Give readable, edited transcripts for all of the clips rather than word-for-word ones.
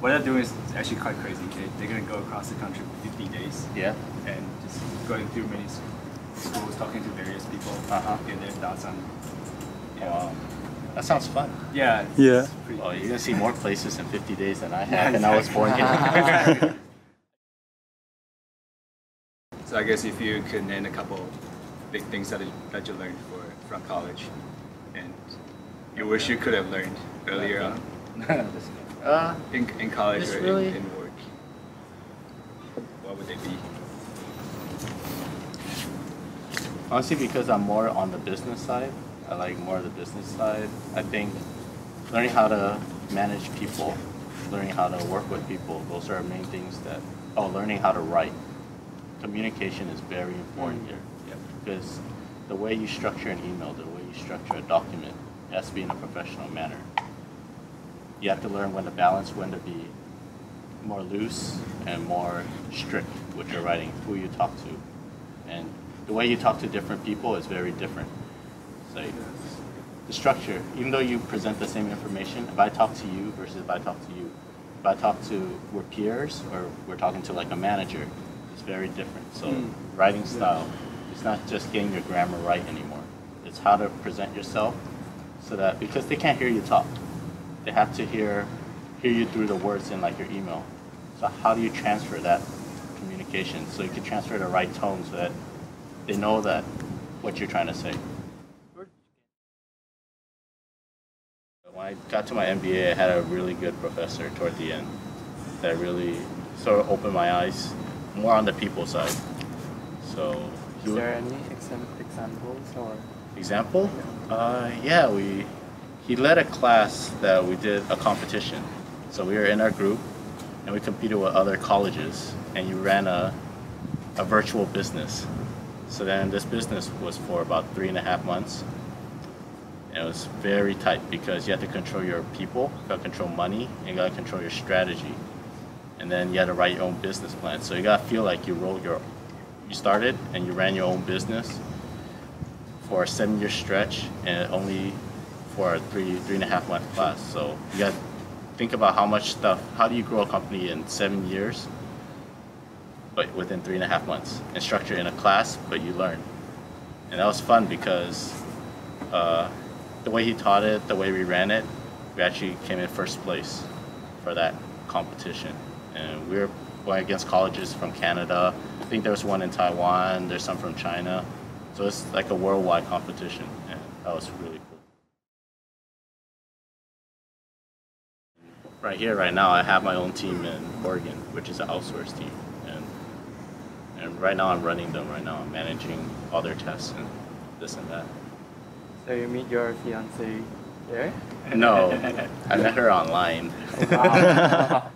what they're doing is actually quite crazy. They're going to go across the country for 50 days. Yeah. And just going through many schools, talking to various people, get their thoughts on. Wow. That sounds fun. Yeah. Yeah. Oh, you're gonna see more places in 50 days than I have, and I was born here. So I guess if you could name a couple big things that you learned from college, and you wish you could have learned earlier on in college or really... in work, what would they be? Honestly, because I'm more on the business side, I like more of the business side. I think learning how to manage people, learning how to work with people, those are main things that, learning how to write. Communication is very important here. Yeah. Because the way you structure an email, the way you structure a document, it has to be in a professional manner. You have to learn when to balance, when to be more loose and more strict with your writing, who you talk to. And the way you talk to different people is very different. It's like the structure, even though you present the same information, if I talk to you versus if I talk to you, if I talk to, we're peers or we're talking to like a manager, it's very different. So writing style, it's not just getting your grammar right anymore. It's how to present yourself so that, because they can't hear you talk, they have to hear you through the words in like your email. So how do you transfer that communication so you can transfer the right tone so that they know that what you're trying to say. When I got to my MBA, I had a really good professor toward the end that really sort of opened my eyes more on the people side. So is there any examples or? Example? Yeah, he led a class that we did a competition. So we were in our group and we competed with other colleges and you ran a virtual business. So then this business was for about 3.5 months. And it was very tight because you had to control your people, you gotta control money, and you gotta control your strategy. And then you had to write your own business plan. So you gotta feel like you started and you ran your own business for a 7-year stretch and only for a 3.5 month class. So you gotta think about how do you grow a company in 7 years, but within 3.5 months, and structure in a class, but you learn. And that was fun because the way he taught it, the way we ran it, we actually came in first place for that competition. And we were going against colleges from Canada. I think there was one in Taiwan, there's some from China. So it's like a worldwide competition, and that was really cool. Right here, right now, I have my own team in Oregon, which is an outsourced team. And right now I'm running them right now. I'm managing all their tests and this and that. So you meet your fiancée there? No, I met her online. Wow.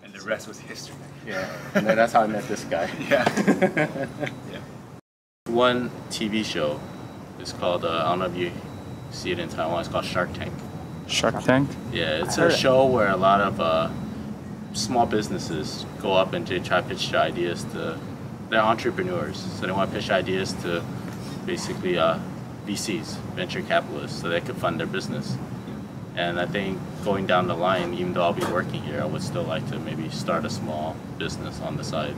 And the rest was history. Yeah, and then that's how I met this guy. Yeah. Yeah. One TV show is called, I don't know if you see it in Taiwan, it's called Shark Tank. Shark Tank? Yeah, it's a show where a lot of small businesses go up and they try to pitch their ideas to, they're entrepreneurs, so they want to pitch ideas to basically VCs, venture capitalists, so they could fund their business. And I think going down the line, even though I'll be working here, I would still like to maybe start a small business on the side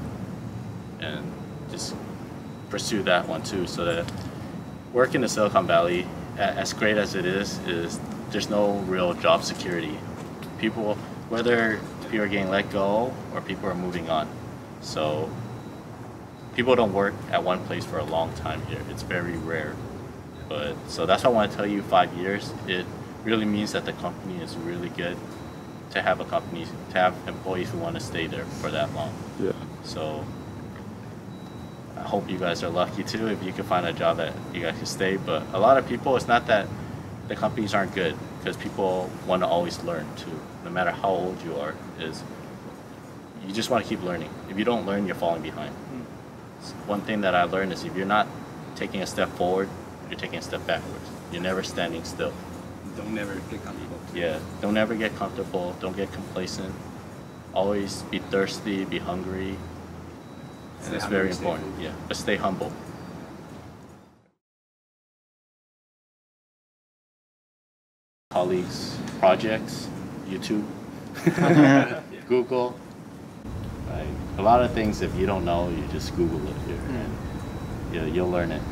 and just pursue that one too, so that work in the Silicon Valley, as great as it is there's no real job security. Whether people are getting let go or people are moving on. So people don't work at one place for a long time here. It's very rare. So that's why I want to tell you 5 years. It really means that the company is really good to have to have employees who want to stay there for that long. Yeah. So I hope you guys are lucky too if you can find a job that you guys can stay. But a lot of people, it's not that the companies aren't good, because people want to always learn too. No matter how old you are, you just want to keep learning. If you don't learn, you're falling behind. One thing that I learned is if you're not taking a step forward, you're taking a step backwards. You're never standing still. Don't ever get comfortable. Yeah, don't ever get comfortable. Don't get complacent. Always be thirsty, be hungry. And it's very important. Yeah, but stay humble. Colleagues, projects, YouTube. Google. Like a lot of things, if you don't know, you just Google it here, and you'll learn it.